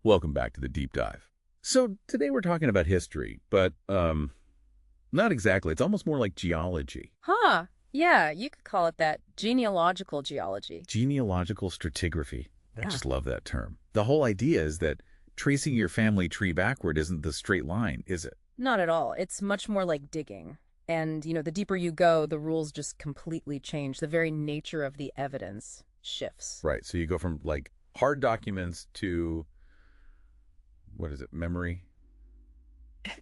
Welcome back to the Deep Dive. So today we're talking about history, but not exactly. It's almost more like geology. Huh. Yeah, you could call it that. Genealogical geology. Genealogical stratigraphy. I Yeah. just love that term. The whole idea is that tracing your family tree backward isn't the straight line, is it? Not at all. It's much more like digging. And, the deeper you go, the rules just completely change. The very nature of the evidence shifts. Right. So you go from like hard documents to, what is it, memory?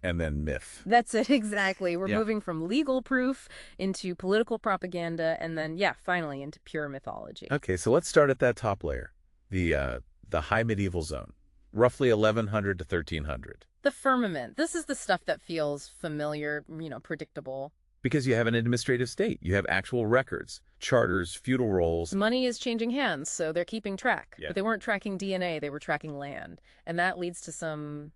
And then myth. That's it, exactly. We're Yeah. moving from legal proof into political propaganda and then, yeah, finally into pure mythology. Okay, so let's start at that top layer, the high medieval zone, roughly 1100 to 1300. The firmament. This is the stuff that feels familiar, predictable. Because you have an administrative state. You have actual records, charters, feudal rolls. Money is changing hands, so they're keeping track. Yeah. But they weren't tracking DNA, they were tracking land. And that leads to some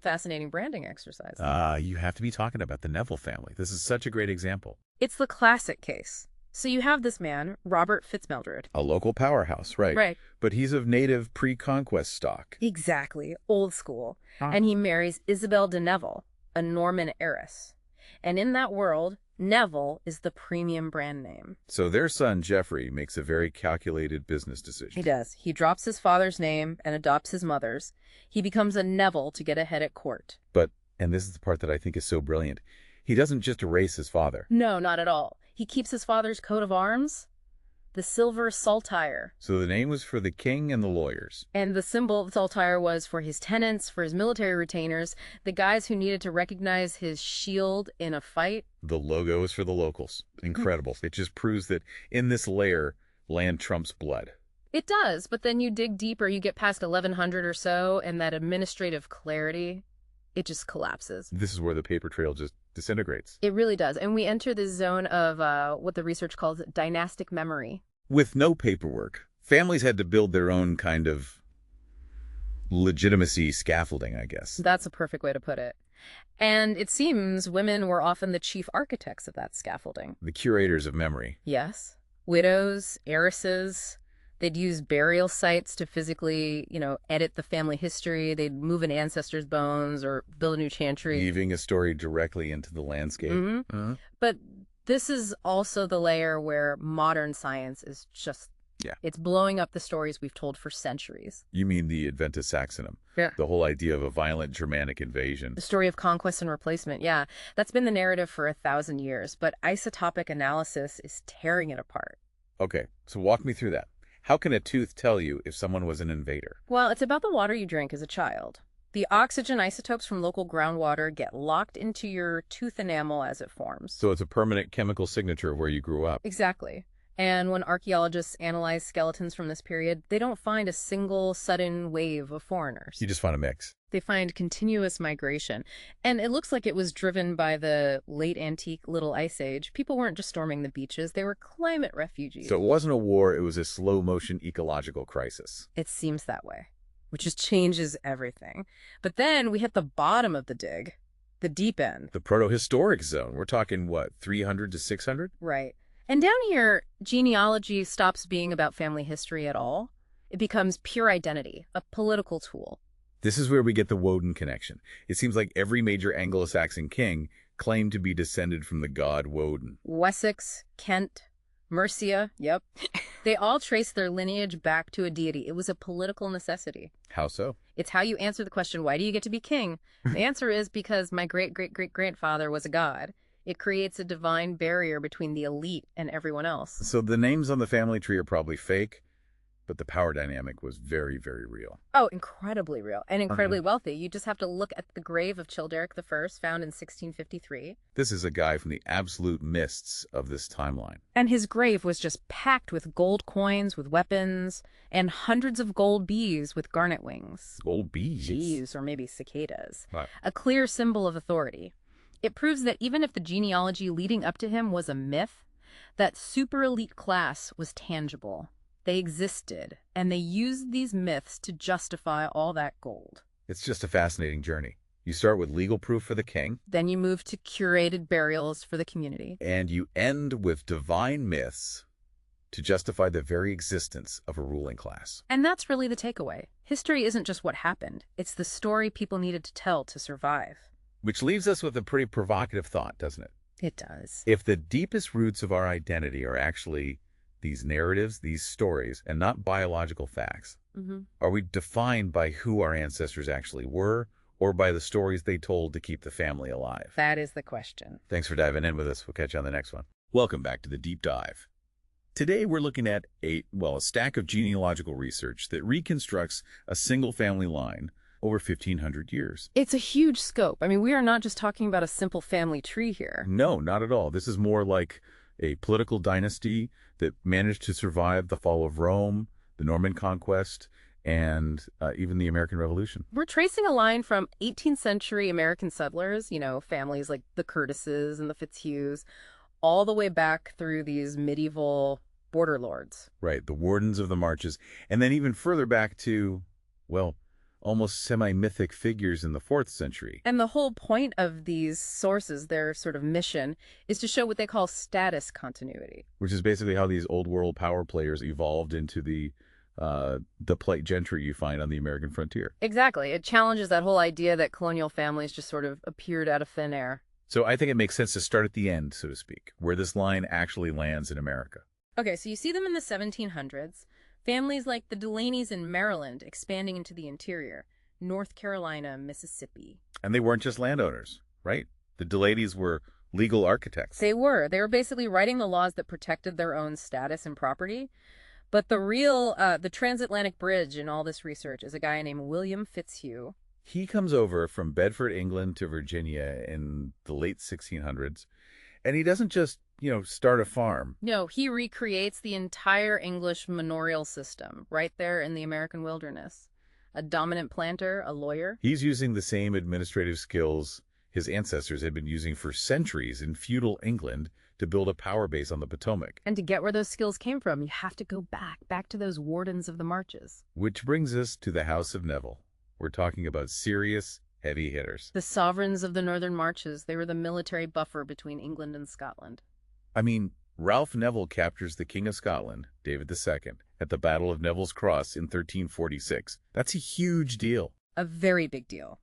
fascinating branding exercises. You have to be talking about the Neville family. This is such a great example. It's the classic case. So you have this man, Robert Fitzmildred. A local powerhouse, right? Right. But he's of native pre-conquest stock. Exactly. Old school. Huh. And he marries Isabel de Neville, a Norman heiress. And in that world, Neville is the premium brand name. So their son, Geoffrey, makes a very calculated business decision. He does. He drops his father's name and adopts his mother's. He becomes a Neville to get ahead at court. But, and this is the part that I think is so brilliant, he doesn't just erase his father. No, not at all. He keeps his father's coat of arms, the silver saltire. So the name was for the king and the lawyers. And the symbol of the saltire was for his tenants, for his military retainers, the guys who needed to recognize his shield in a fight. The logo is for the locals. Incredible. It just proves that in this layer, land trumps blood. It does, but then you dig deeper, you get past 1100 or so, and that administrative clarity, it just collapses. This is where the paper trail just disintegrates. It really does. And we enter this zone of what the research calls dynastic memory. With no paperwork, families had to build their own kind of legitimacy scaffolding, I guess. That's a perfect way to put it. And it seems women were often the chief architects of that scaffolding. The curators of memory. Yes. Widows, heiresses. They'd use burial sites to physically, edit the family history. They'd move an ancestor's bones or build a new chantry. Weaving a story directly into the landscape. Mm-hmm. But this is also the layer where modern science is just, it's blowing up the stories we've told for centuries. You mean the Adventus Saxonum? Yeah. The whole idea of a violent Germanic invasion. The story of conquest and replacement, yeah. That's been the narrative for 1,000 years, but isotopic analysis is tearing it apart. Okay, so walk me through that. How can a tooth tell you if someone was an invader? Well, it's about the water you drink as a child. The oxygen isotopes from local groundwater get locked into your tooth enamel as it forms. So it's a permanent chemical signature of where you grew up. Exactly. And when archaeologists analyze skeletons from this period, they don't find a single sudden wave of foreigners. You just find a mix. They find continuous migration. And it looks like it was driven by the late antique Little Ice Age. People weren't just storming the beaches, they were climate refugees. So it wasn't a war, it was a slow-motion ecological crisis. It seems that way, which just changes everything. But then we hit the bottom of the dig, the deep end. The proto-historic zone. We're talking, what, 300 to 600? Right. And down here, genealogy stops being about family history at all. It becomes pure identity, a political tool. This is where we get the Woden connection. It seems like every major Anglo-Saxon king claimed to be descended from the god Woden. Wessex, Kent, Mercia, yep. They all trace their lineage back to a deity. It was a political necessity. How so? It's how you answer the question, why do you get to be king? The answer is because my great-great-great-grandfather was a god. It creates a divine barrier between the elite and everyone else. So the names on the family tree are probably fake, but the power dynamic was very, very real. Oh, incredibly real and incredibly wealthy. You just have to look at the grave of Childeric I, found in 1653. This is a guy from the absolute mists of this timeline. And his grave was just packed with gold coins, with weapons, and hundreds of gold bees with garnet wings. Gold bees? Bees, or maybe cicadas. Right. A clear symbol of authority. It proves that even if the genealogy leading up to him was a myth, that super elite class was tangible. They existed, and they used these myths to justify all that gold. It's just a fascinating journey. You start with legal proof for the king. Then you move to curated burials for the community. And you end with divine myths to justify the very existence of a ruling class. And that's really the takeaway. History isn't just what happened. It's the story people needed to tell to survive. Which leaves us with a pretty provocative thought, doesn't it? It does. If the deepest roots of our identity are actually these narratives, these stories, and not biological facts, are we defined by who our ancestors actually were, or by the stories they told to keep the family alive? That is the question. Thanks for diving in with us. We'll catch you on the next one. Welcome back to the Deep Dive. Today, we're looking at a stack of genealogical research that reconstructs a single family line over 1,500 years. It's a huge scope. I mean, we are not just talking about a simple family tree here. No, not at all. This is more like a political dynasty that managed to survive the fall of Rome, the Norman conquest, and even the American Revolution. We're tracing a line from 18th century American settlers, families like the Curtises and the Fitzhughs, all the way back through these medieval border lords. Right, the wardens of the marches, and then even further back to, almost semi-mythic figures in the 4th century. And the whole point of these sources, their sort of mission, is to show what they call status continuity. Which is basically how these old world power players evolved into the polite gentry you find on the American frontier. Exactly. It challenges that whole idea that colonial families just sort of appeared out of thin air. So I think it makes sense to start at the end, so to speak, where this line actually lands in America. Okay, so you see them in the 1700s. Families like the Delaney's in Maryland expanding into the interior, North Carolina, Mississippi. And they weren't just landowners, right? The Delaney's were legal architects. They were. They were basically writing the laws that protected their own status and property. But the transatlantic bridge in all this research is a guy named William Fitzhugh. He comes over from Bedford, England to Virginia in the late 1600s, and he doesn't just, start a farm. No, he recreates the entire English manorial system right there in the American wilderness. A dominant planter, a lawyer. He's using the same administrative skills his ancestors had been using for centuries in feudal England to build a power base on the Potomac. And to get where those skills came from, you have to go back to those wardens of the marches. Which brings us to the House of Neville. We're talking about serious, heavy hitters. The sovereigns of the northern marches, they were the military buffer between England and Scotland. I mean, Ralph Neville captures the King of Scotland, David II, at the Battle of Neville's Cross in 1346. That's a huge deal. A very big deal.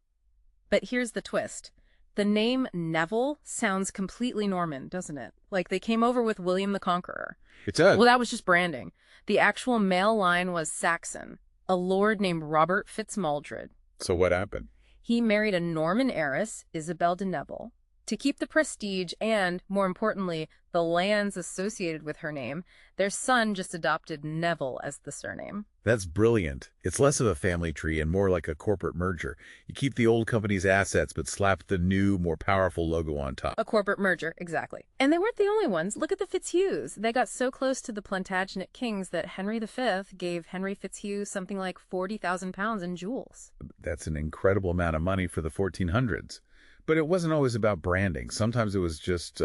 But here's the twist. The name Neville sounds completely Norman, doesn't it? Like they came over with William the Conqueror. It does. Well, that was just branding. The actual male line was Saxon, a lord named Robert Fitzmaldred. So what happened? He married a Norman heiress, Isabel de Neville. To keep the prestige and, more importantly, the lands associated with her name, their son just adopted Neville as the surname. That's brilliant. It's less of a family tree and more like a corporate merger. You keep the old company's assets, but slap the new, more powerful logo on top. A corporate merger, exactly. And they weren't the only ones. Look at the Fitzhughs. They got so close to the Plantagenet kings that Henry V gave Henry Fitzhugh something like 40,000 pounds in jewels. That's an incredible amount of money for the 1400s. But it wasn't always about branding. Sometimes it was just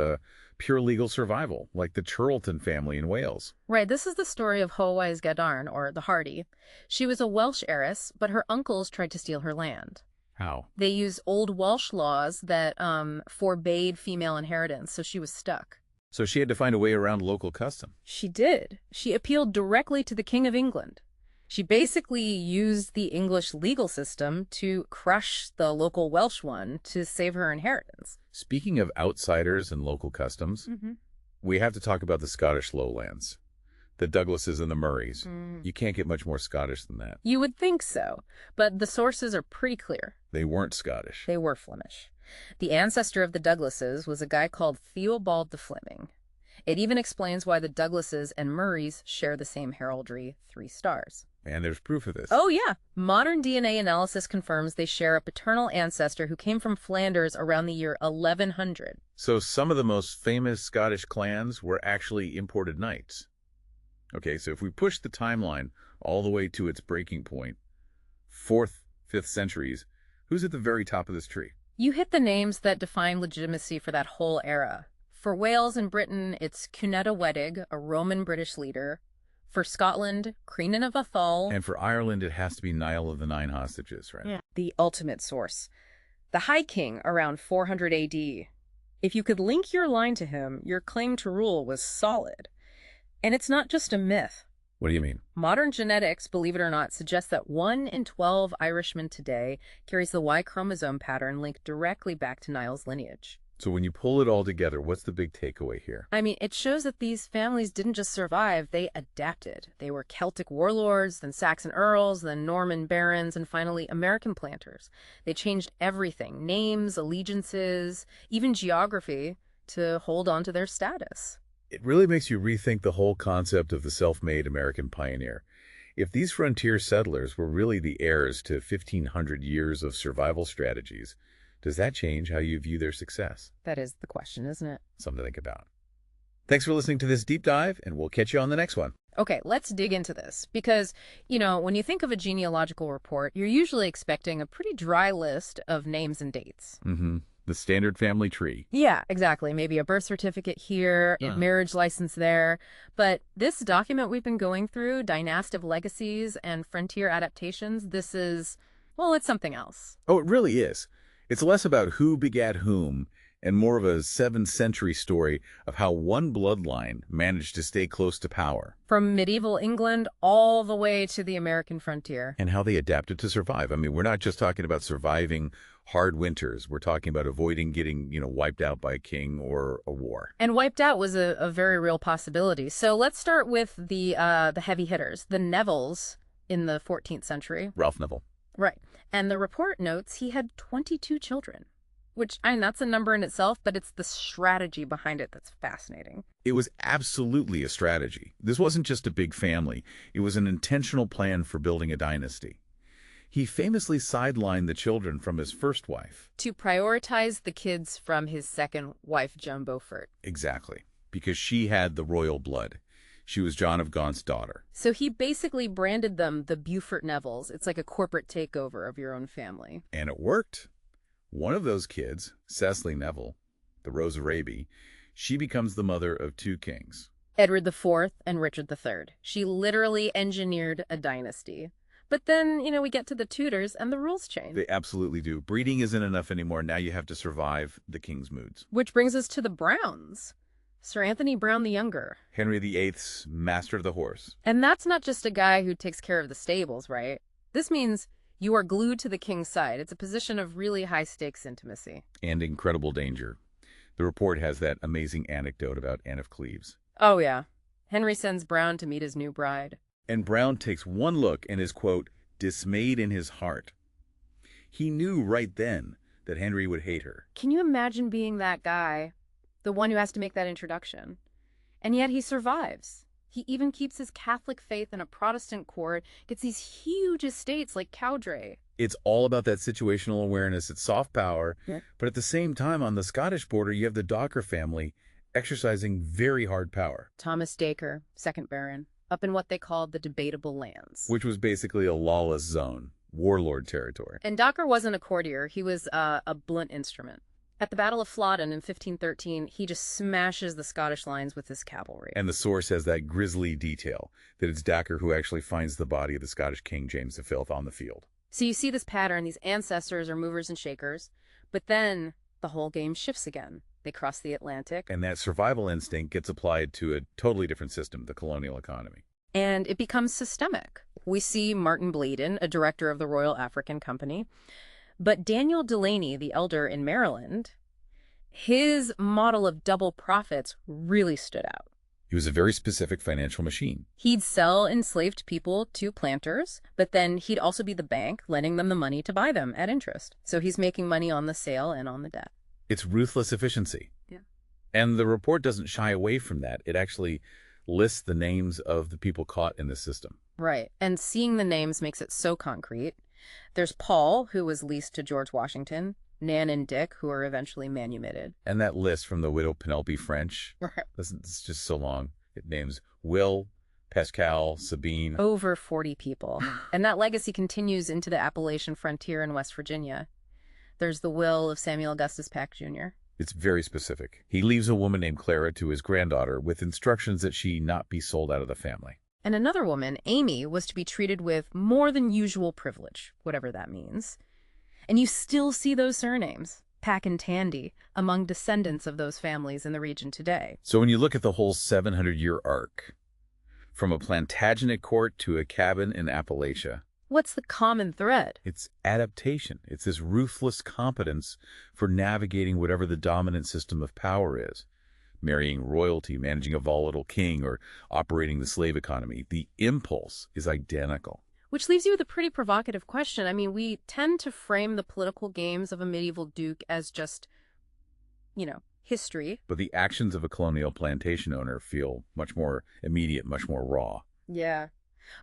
pure legal survival, like the Churlton family in Wales. Right, this is the story of Howise Gadarn, or the Hardy. She was a Welsh heiress, but her uncles tried to steal her land. How? They used old Welsh laws that forbade female inheritance, so she was stuck. So she had to find a way around local custom. She did. She appealed directly to the King of England. She basically used the English legal system to crush the local Welsh one to save her inheritance. Speaking of outsiders and local customs, we have to talk about the Scottish lowlands. The Douglases and the Murrays. You can't get much more Scottish than that. You would think so, but the sources are pretty clear. They weren't Scottish. They were Flemish. The ancestor of the Douglases was a guy called Theobald de Fleming. It even explains why the Douglases and Murrays share the same heraldry, 3 stars. And there's proof of this. Oh, yeah. Modern DNA analysis confirms they share a paternal ancestor who came from Flanders around the year 1100. So some of the most famous Scottish clans were actually imported knights. Okay, so if we push the timeline all the way to its breaking point, 4th, 5th centuries, who's at the very top of this tree? You hit the names that define legitimacy for that whole era. For Wales and Britain, it's Cuneta Wedig, a Roman-British leader. For Scotland, Crianan of Atholl. And for Ireland, it has to be Niall of the Nine Hostages, right? Yeah. The ultimate source. The High King around 400 AD. If you could link your line to him, your claim to rule was solid. And it's not just a myth. What do you mean? Modern genetics, believe it or not, suggests that 1 in 12 Irishmen today carries the Y chromosome pattern linked directly back to Niall's lineage. So when you pull it all together, what's the big takeaway here? I mean, it shows that these families didn't just survive, they adapted. They were Celtic warlords, then Saxon earls, then Norman barons, and finally American planters. They changed everything, names, allegiances, even geography, to hold on to their status. It really makes you rethink the whole concept of the self-made American pioneer. If these frontier settlers were really the heirs to 1,500 years of survival strategies, does that change how you view their success? That is the question, isn't it? Something to think about. Thanks for listening to this deep dive, and we'll catch you on the next one. Okay, let's dig into this because, when you think of a genealogical report, you're usually expecting a pretty dry list of names and dates. The standard family tree. Yeah, exactly. Maybe a birth certificate here, a marriage license there. But this document we've been going through, Dynastic Legacies and Frontier Adaptations, this is, well, it's something else. Oh, it really is. It's less about who begat whom and more of a 7th century story of how one bloodline managed to stay close to power. From medieval England all the way to the American frontier. And how they adapted to survive. I mean, we're not just talking about surviving hard winters. We're talking about avoiding getting, wiped out by a king or a war. And wiped out was a very real possibility. So let's start with the heavy hitters, the Nevilles in the 14th century. Ralph Neville. Right. And the report notes he had 22 children, which, that's a number in itself, but it's the strategy behind it that's fascinating. It was absolutely a strategy. This wasn't just a big family. It was an intentional plan for building a dynasty. He famously sidelined the children from his first wife. To prioritize the kids from his second wife, Joan Beaufort. Exactly, because she had the royal blood. She was John of Gaunt's daughter. So he basically branded them the Beaufort Nevilles. It's like a corporate takeover of your own family. And it worked. One of those kids, Cecily Neville, the Rose of Araby, she becomes the mother of 2 kings. Edward IV and Richard III. She literally engineered a dynasty. But then, we get to the Tudors and the rules change. They absolutely do. Breeding isn't enough anymore. Now you have to survive the king's moods. Which brings us to the Browns. Sir Anthony Browne the Younger. Henry VIII's master of the horse. And that's not just a guy who takes care of the stables, right? This means you are glued to the king's side. It's a position of really high-stakes intimacy. And incredible danger. The report has that amazing anecdote about Anne of Cleves. Oh, yeah. Henry sends Browne to meet his new bride. And Browne takes one look and is, quote, dismayed in his heart. He knew right then that Henry would hate her. Can you imagine being that guy, the one who has to make that introduction? And yet he survives. He even keeps his Catholic faith in a Protestant court, gets these huge estates like Cowdray. It's all about that situational awareness. It's soft power. Yeah. But at the same time, on the Scottish border, you have the Dacre family exercising very hard power. Thomas Dacre, 2nd Baron, up in what they called the debatable lands. Which was basically a lawless zone, warlord territory. And Dacre wasn't a courtier. He was a blunt instrument. At the Battle of Flodden in 1513, he just smashes the Scottish lines with his cavalry. And the source has that grisly detail, that it's Dacre who actually finds the body of the Scottish King James V on the field. So you see this pattern, these ancestors are movers and shakers, but then the whole game shifts again. They cross the Atlantic. And that survival instinct gets applied to a totally different system, the colonial economy. And it becomes systemic. We see Martin Bladen, a director of the Royal African Company. But Daniel Delaney, the elder in Maryland, his model of double profits really stood out. He was a very specific financial machine. He'd sell enslaved people to planters, but then he'd also be the bank, lending them the money to buy them at interest. So he's making money on the sale and on the debt. It's ruthless efficiency. Yeah. And the report doesn't shy away from that. It actually lists the names of the people caught in the system. Right. And seeing the names makes it so concrete. There's Paul, who was leased to George Washington, Nan and Dick, who are eventually manumitted. And that list from the widow Penelope French, it's just so long. It names Will, Pascal, Sabine. Over 40 people. And that legacy continues into the Appalachian frontier in West Virginia. There's the will of Samuel Augustus Pack, Jr. It's very specific. He leaves a woman named Clara to his granddaughter with instructions that she not be sold out of the family. And another woman, Amy, was to be treated with more than usual privilege, whatever that means. And you still see those surnames, Pack and Tandy, among descendants of those families in the region today. So when you look at the whole 700-year arc, from a Plantagenet court to a cabin in Appalachia. What's the common thread? It's adaptation. It's this ruthless competence for navigating whatever the dominant system of power is. Marrying royalty, managing a volatile king, or operating the slave economy. The impulse is identical. Which leaves you with a pretty provocative question. I mean, we tend to frame the political games of a medieval duke as just, history. But the actions of a colonial plantation owner feel much more immediate, much more raw. Yeah.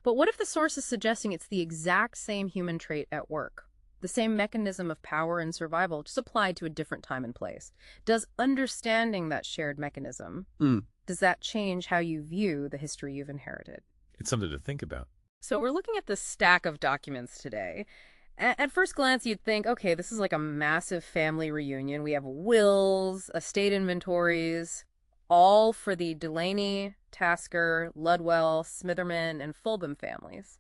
But what if the source is suggesting it's the exact same human trait at work? The same mechanism of power and survival, just applied to a different time and place. Does understanding that shared mechanism, does that change how you view the history you've inherited? It's something to think about. So we're looking at the stack of documents today. At first glance, you'd think, okay, this is like a massive family reunion. We have wills, estate inventories, all for the Delaney, Tasker, Ludwell, Smitherman, and Fulbum families.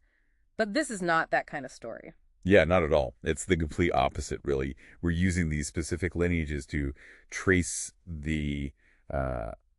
But this is not that kind of story. Yeah, not at all. It's the complete opposite, really. We're using these specific lineages to trace the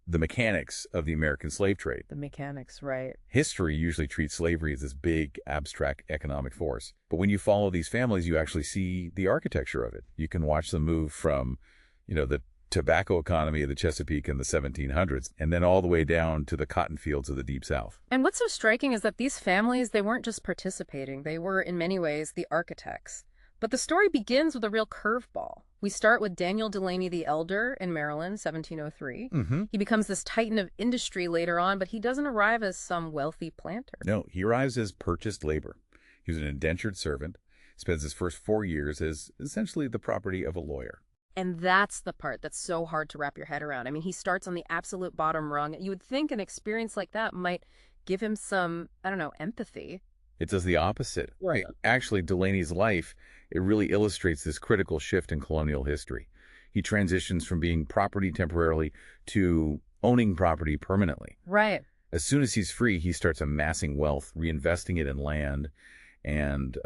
mechanics of the American slave trade. The mechanics, right. History usually treats slavery as this big, abstract economic force. But when you follow these families, you actually see the architecture of it. You can watch them move from, the tobacco economy of the Chesapeake in the 1700s, and then all the way down to the cotton fields of the Deep South. And what's so striking is that these families, they weren't just participating. They were, in many ways, the architects. But the story begins with a real curveball. We start with Daniel Delaney the Elder in Maryland, 1703. He becomes this titan of industry later on, but he doesn't arrive as some wealthy planter. No, he arrives as purchased labor. He was an indentured servant, spends his first 4 years as essentially the property of a lawyer. And that's the part that's so hard to wrap your head around. I mean, he starts on the absolute bottom rung. You would think an experience like that might give him some, empathy. It does the opposite. Right. Actually, Delaney's life, it really illustrates this critical shift in colonial history. He transitions from being property temporarily to owning property permanently. Right. As soon as he's free, he starts amassing wealth, reinvesting it in land and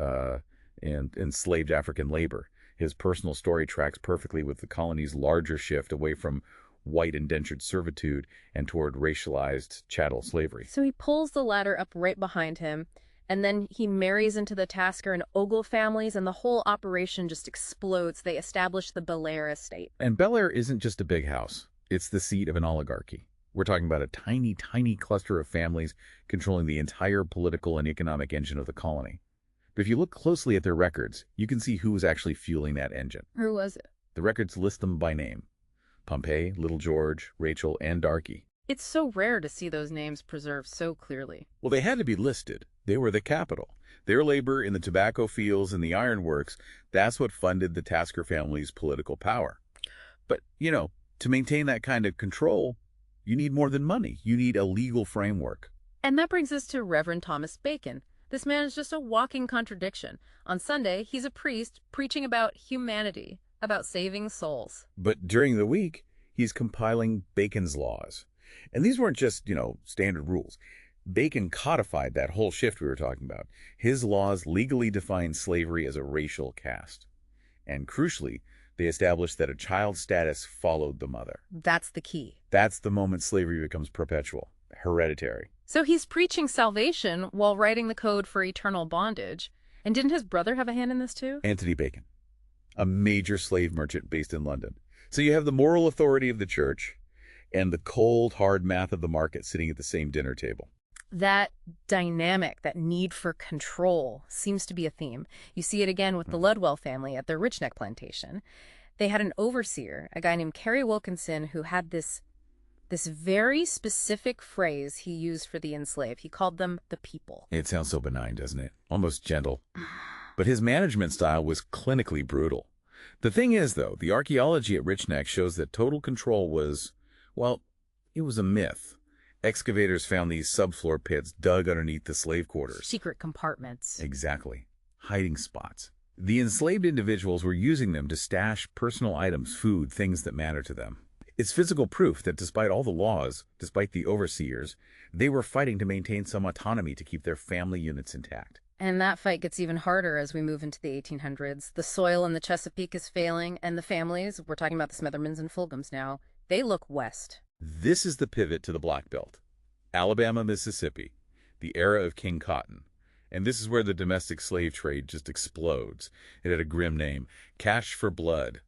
enslaved African labor. His personal story tracks perfectly with the colony's larger shift away from white indentured servitude and toward racialized chattel slavery. So he pulls the ladder up right behind him, and then he marries into the Tasker and Ogle families, and the whole operation just explodes. They establish the Belair estate. And Belair isn't just a big house. It's the seat of an oligarchy. We're talking about a tiny, tiny cluster of families controlling the entire political and economic engine of the colony. But if you look closely at their records, you can see who was actually fueling that engine. Who was it? The records list them by name. Pompey, Little George, Rachel, and Darky. It's so rare to see those names preserved so clearly. Well, they had to be listed. They were the capital. Their labor in the tobacco fields and the ironworks, that's what funded the Tasker family's political power. But, to maintain that kind of control, you need more than money. You need a legal framework. And that brings us to Reverend Thomas Bacon. This man is just a walking contradiction. On Sunday, he's a priest preaching about humanity, about saving souls. But during the week, he's compiling Bacon's laws. And these weren't just, standard rules. Bacon codified that whole shift we were talking about. His laws legally defined slavery as a racial caste. And crucially, they established that a child's status followed the mother. That's the key. That's the moment slavery becomes perpetual, hereditary. So he's preaching salvation while writing the code for eternal bondage. And didn't his brother have a hand in this too? Anthony Bacon, a major slave merchant based in London. So you have the moral authority of the church and the cold, hard math of the market sitting at the same dinner table. That dynamic, that need for control, seems to be a theme. You see it again with the Ludwell family at their Rich Neck plantation. They had an overseer, a guy named Kerry Wilkinson, who had this very specific phrase he used for the enslaved. He called them the people. It sounds so benign, doesn't it? Almost gentle. But his management style was clinically brutal. The thing is, though, the archaeology at Rich Neck shows that total control was, it was a myth. Excavators found these subfloor pits dug underneath the slave quarters. Secret compartments. Exactly. Hiding spots. The enslaved individuals were using them to stash personal items, food, things that matter to them. It's physical proof that despite all the laws, despite the overseers, they were fighting to maintain some autonomy to keep their family units intact. And that fight gets even harder as we move into the 1800s. The soil in the Chesapeake is failing, and the families, we're talking about the Smithermans and Fulgums now, they look west. This is the pivot to the Black Belt. Alabama, Mississippi, the era of King Cotton. And this is where the domestic slave trade just explodes. It had a grim name, Cash for Blood.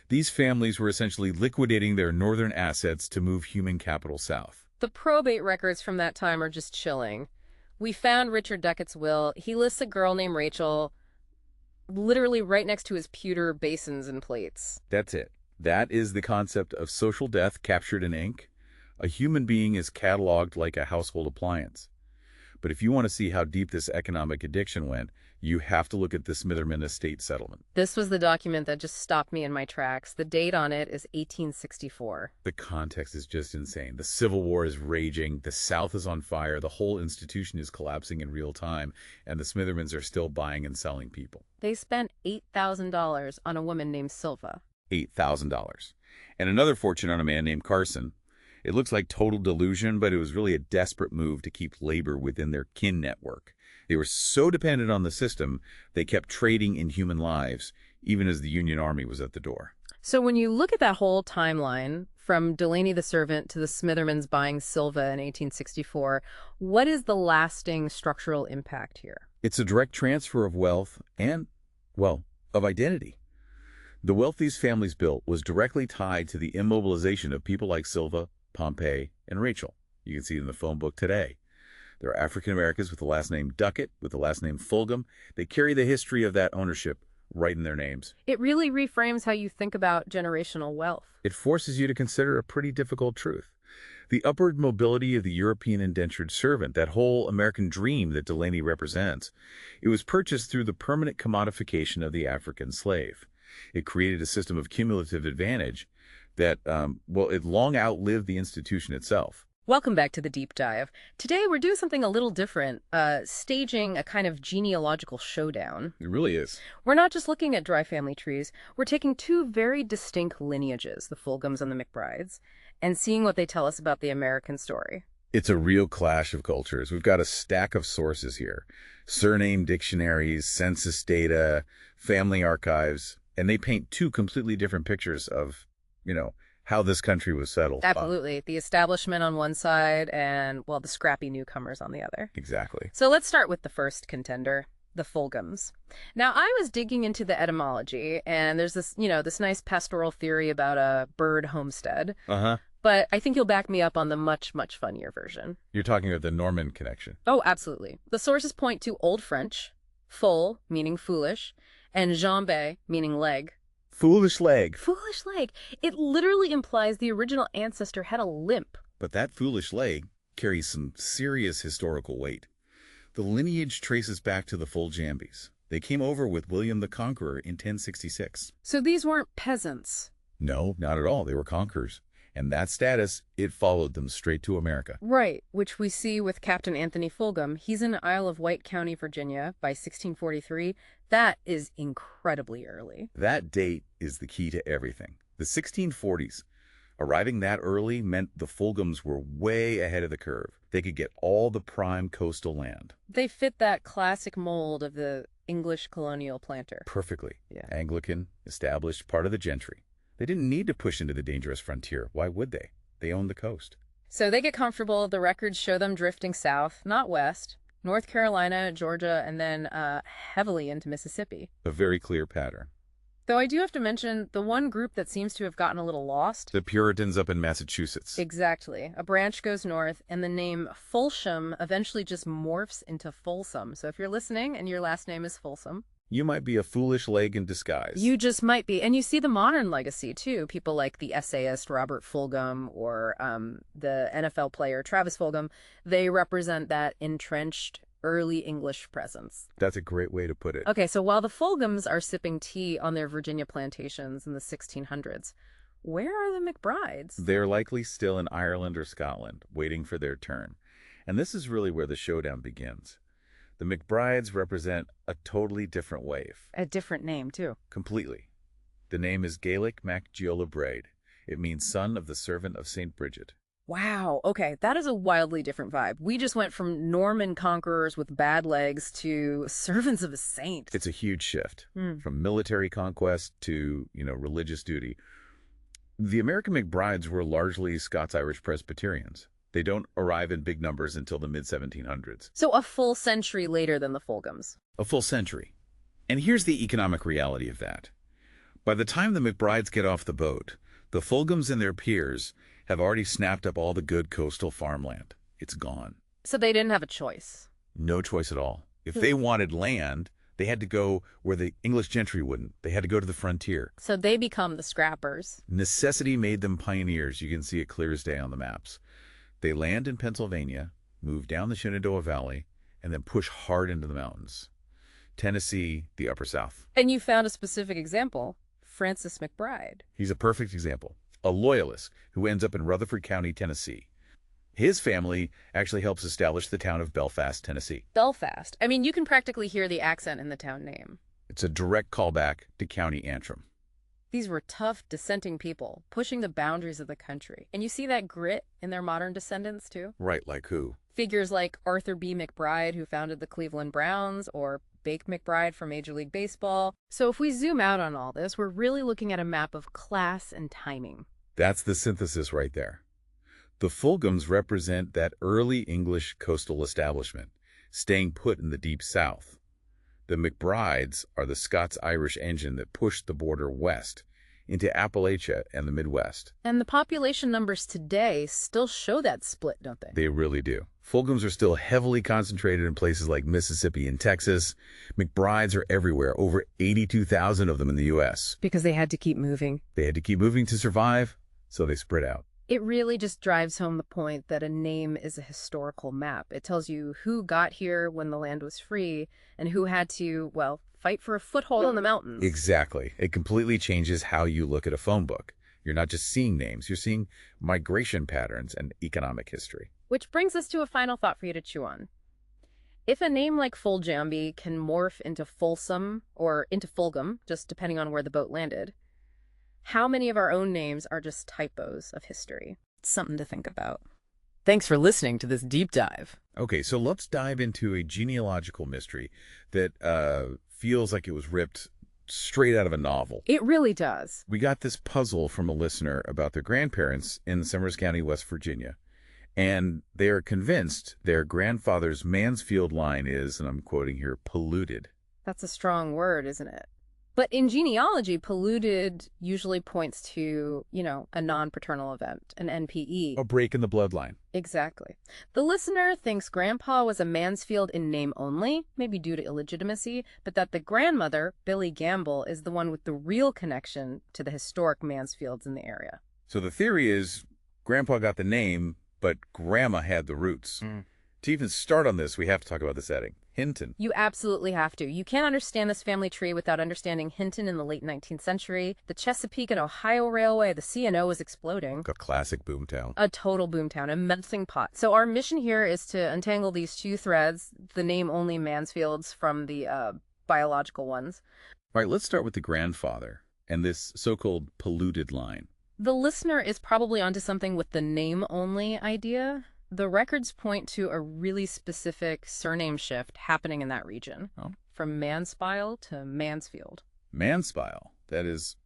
These families were essentially liquidating their northern assets to move human capital south. The probate records from that time are just chilling. We found Richard Duckett's will. He lists a girl named Rachel literally right next to his pewter basins and plates. That's it. That is the concept of social death captured in ink. A human being is cataloged like a household appliance. But if you want to see how deep this economic addiction went, you have to look at the Smitherman estate settlement. This was the document that just stopped me in my tracks. The date on it is 1864. The context is just insane. The Civil War is raging, the South is on fire, the whole institution is collapsing in real time, and the Smithermans are still buying and selling people. They spent $8,000 on a woman named Silva. $8,000. And another fortune on a man named Carson. It looks like total delusion, but it was really a desperate move to keep labor within their kin network. They were so dependent on the system, they kept trading in human lives, even as the Union Army was at the door. So when you look at that whole timeline, from Delaney the servant to the Smithermans buying Silva in 1864, what is the lasting structural impact here? It's a direct transfer of wealth and, well, of identity. The wealth these families built was directly tied to the immobilization of people like Silva, Pompey, and Rachel. You can see it in the phone book today. They're African Americans with the last name Duckett, with the last name Fulgham. They carry the history of that ownership right in their names. It really reframes how you think about generational wealth. It forces you to consider a pretty difficult truth. The upward mobility of the European indentured servant, that whole American dream that Delaney represents, it was purchased through the permanent commodification of the African slave. It created a system of cumulative advantage that, it long outlived the institution itself. Welcome back to the Deep Dive. Today we're doing something a little different, staging a kind of genealogical showdown. It really is. We're not just looking at dry family trees. We're taking two very distinct lineages, the Fulghams and the McBrides, and seeing what they tell us about the American story. It's a real clash of cultures. We've got a stack of sources here. Surname dictionaries, census data, family archives, and they paint two completely different pictures of how this country was settled. Absolutely. The establishment on one side and, well, the scrappy newcomers on the other. Exactly. So let's start with the first contender, the Fulghams. Now, I was digging into the etymology, and there's this, this nice pastoral theory about a bird homestead. Uh-huh. But I think you'll back me up on the much, much funnier version. You're talking about the Norman connection. Oh, absolutely. The sources point to Old French, fol, meaning foolish, and jambe, meaning leg. Foolish leg. Foolish leg. It literally implies the original ancestor had a limp. But that foolish leg carries some serious historical weight. The lineage traces back to the Foljambies. They came over with William the Conqueror in 1066. So these weren't peasants? No, not at all. They were conquerors. And that status, it followed them straight to America. Right, which we see with Captain Anthony Fulgham. He's in Isle of Wight County, Virginia, by 1643. That is incredibly early. That date is the key to everything. The 1640s. Arriving that early meant the Fulghams were way ahead of the curve. They could get all the prime coastal land. They fit that classic mold of the English colonial planter. Perfectly. Yeah. Anglican, established, part of the gentry. They didn't need to push into the dangerous frontier. Why would they? They owned the coast. So they get comfortable. The records show them drifting south, not west. North Carolina, Georgia, and then heavily into Mississippi. A very clear pattern. Though I do have to mention the one group that seems to have gotten a little lost. The Puritans up in Massachusetts. Exactly. A branch goes north, and the name Folsham eventually just morphs into Folsom. So if you're listening and your last name is Folsom, you might be a foolish leg in disguise. You just might be. And you see the modern legacy, too. People like the essayist Robert Fulgham or the NFL player Travis Fulgham, they represent that entrenched early English presence. That's a great way to put it. Okay, so while the Fulghams are sipping tea on their Virginia plantations in the 1600s, where are the McBrides? They're likely still in Ireland or Scotland, waiting for their turn. And this is really where the showdown begins. The McBrides represent a totally different wave. A different name, too. Completely. The name is Gaelic Mac Geola Braid. It means son of the servant of St. Bridget. Wow. Okay, that is a wildly different vibe. We just went from Norman conquerors with bad legs to servants of a saint. It's a huge shift from military conquest to, religious duty. The American McBrides were largely Scots-Irish Presbyterians. They don't arrive in big numbers until the mid-1700s. So a full century later than the Fulghams. A full century. And here's the economic reality of that. By the time the McBrides get off the boat, the Fulghams and their peers have already snapped up all the good coastal farmland. It's gone. So they didn't have a choice. No choice at all. If they wanted land, they had to go where the English gentry wouldn't. They had to go to the frontier. So they become the scrappers. Necessity made them pioneers. You can see it clear as day on the maps. They land in Pennsylvania, move down the Shenandoah Valley, and then push hard into the mountains. Tennessee, the Upper South. And you found a specific example, Francis McBride. He's a perfect example. A loyalist who ends up in Rutherford County, Tennessee. His family actually helps establish the town of Belfast, Tennessee. Belfast. I mean, you can practically hear the accent in the town name. It's a direct callback to County Antrim. These were tough, dissenting people, pushing the boundaries of the country. And you see that grit in their modern descendants, too? Right, like who? Figures like Arthur B. McBride, who founded the Cleveland Browns, or Bake McBride from Major League Baseball. So if we zoom out on all this, we're really looking at a map of class and timing. That's the synthesis right there. The Fulghams represent that early English coastal establishment, staying put in the Deep South. The McBrides are the Scots-Irish engine that pushed the border west into Appalachia and the Midwest. And the population numbers today still show that split, don't they? They really do. Fulghams are still heavily concentrated in places like Mississippi and Texas. McBrides are everywhere, over 82,000 of them in the U.S. Because they had to keep moving. They had to keep moving to survive, so they spread out. It really just drives home the point that a name is a historical map. It tells you who got here when the land was free and who had to, well, fight for a foothold in the mountains. Exactly. It completely changes how you look at a phone book. You're not just seeing names, you're seeing migration patterns and economic history. Which brings us to a final thought for you to chew on. If a name like Foljambe can morph into Folsom or into Fulgham, just depending on where the boat landed, how many of our own names are just typos of history? It's something to think about. Thanks for listening to this deep dive. Okay, so let's dive into a genealogical mystery that feels like it was ripped straight out of a novel. It really does. We got this puzzle from a listener about their grandparents in Summers County, West Virginia. And they are convinced their grandfather's Mansfield line is, and I'm quoting here, polluted. That's a strong word, isn't it? But in genealogy, polluted usually points to, a non-paternal event, an NPE. A break in the bloodline. Exactly. The listener thinks Grandpa was a Mansfield in name only, maybe due to illegitimacy, but that the grandmother, Billy Gamble, is the one with the real connection to the historic Mansfields in the area. So the theory is Grandpa got the name, but Grandma had the roots. To even start on this, we have to talk about the setting. Hinton. You absolutely have to. You can't understand this family tree without understanding Hinton in the late 19th century. The Chesapeake and Ohio Railway, the C&O was exploding. A classic boomtown. A total boomtown, a melting pot. So our mission here is to untangle these two threads, the name-only Mansfields from the biological ones. All right, let's start with the grandfather and this so-called polluted line. The listener is probably onto something with the name-only idea. The records point to a really specific surname shift happening in that region, from Manspile to Mansfield. Manspile? That is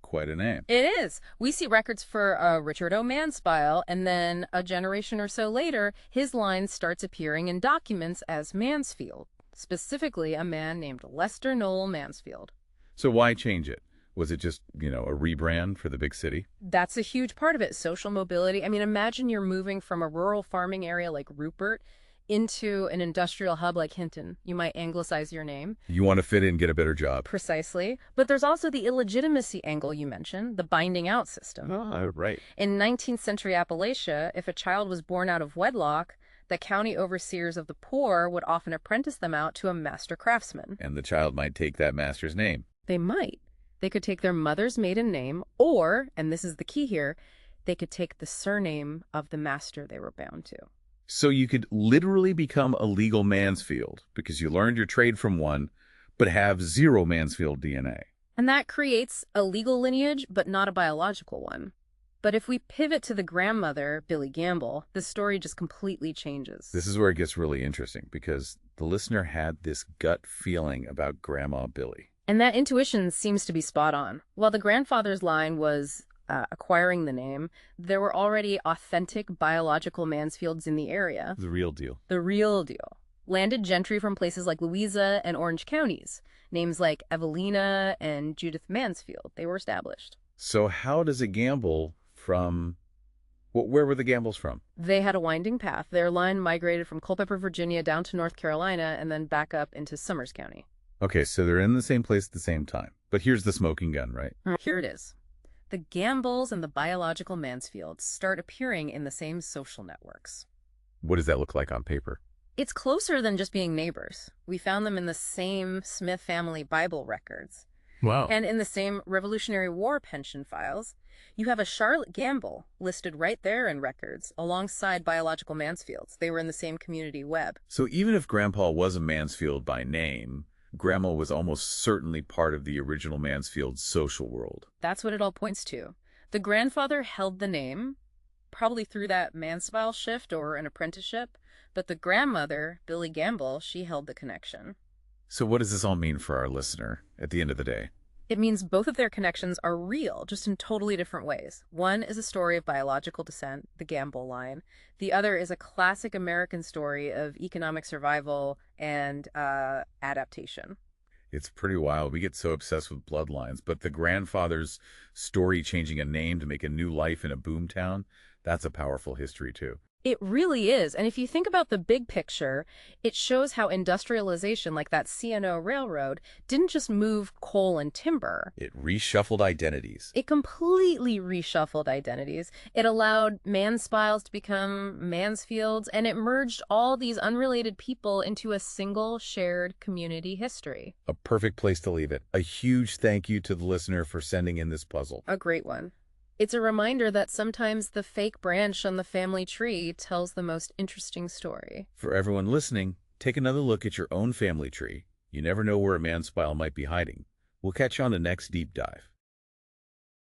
quite a name. It is. We see records for Richard O. Manspile, and then a generation or so later, his line starts appearing in documents as Mansfield, specifically a man named Lester Noel Mansfield. So why change it? Was it just, a rebrand for the big city? That's a huge part of it, social mobility. I mean, imagine you're moving from a rural farming area like Rupert into an industrial hub like Hinton. You might anglicize your name. You want to fit in, get a better job. Precisely. But there's also the illegitimacy angle you mentioned, the binding out system. Oh, right. In 19th century Appalachia, if a child was born out of wedlock, the county overseers of the poor would often apprentice them out to a master craftsman. And the child might take that master's name. They might. They could take their mother's maiden name, or, and this is the key here, they could take the surname of the master they were bound to. So you could literally become a legal Mansfield because you learned your trade from one, but have zero Mansfield DNA. And that creates a legal lineage, but not a biological one. But if we pivot to the grandmother, Billy Gamble, the story just completely changes. This is where it gets really interesting because the listener had this gut feeling about Grandma Billy. And that intuition seems to be spot on. While the grandfather's line was acquiring the name, there were already authentic biological Mansfields in the area. The real deal. The real deal. Landed gentry from places like Louisa and Orange counties. Names like Evelina and Judith Mansfield, they were established. So how does a gamble from... where were the Gambles from? They had a winding path. Their line migrated from Culpeper, Virginia, down to North Carolina, and then back up into Summers County. Okay, so they're in the same place at the same time. But here's the smoking gun, right? Here it is. The Gambles and the biological Mansfields start appearing in the same social networks. What does that look like on paper? It's closer than just being neighbors. We found them in the same Smith family Bible records. Wow. And in the same Revolutionary War pension files. You have a Charlotte Gamble listed right there in records, alongside biological Mansfields. They were in the same community web. So even if Grandpa was a Mansfield by name, Grandma was almost certainly part of the original Mansfield social world. That's what it all points to. The grandfather held the name, probably through that Mansfile shift or an apprenticeship, but the grandmother, Billy Gamble, she held the connection. So what does this all mean for our listener at the end of the day? It means both of their connections are real, just in totally different ways. One is a story of biological descent, the Gamble line. The other is a classic American story of economic survival and adaptation. It's pretty wild. We get so obsessed with bloodlines, but the grandfather's story changing a name to make a new life in a boomtown, that's a powerful history too. It really is. And if you think about the big picture, it shows how industrialization, like that C&O railroad, didn't just move coal and timber. It reshuffled identities. It completely reshuffled identities. It allowed Manspiles to become Mansfields, and it merged all these unrelated people into a single shared community history. A perfect place to leave it. A huge thank you to the listener for sending in this puzzle. A great one. It's a reminder that sometimes the fake branch on the family tree tells the most interesting story. For everyone listening, take another look at your own family tree. You never know where a manspile might be hiding. We'll catch you on the next deep dive.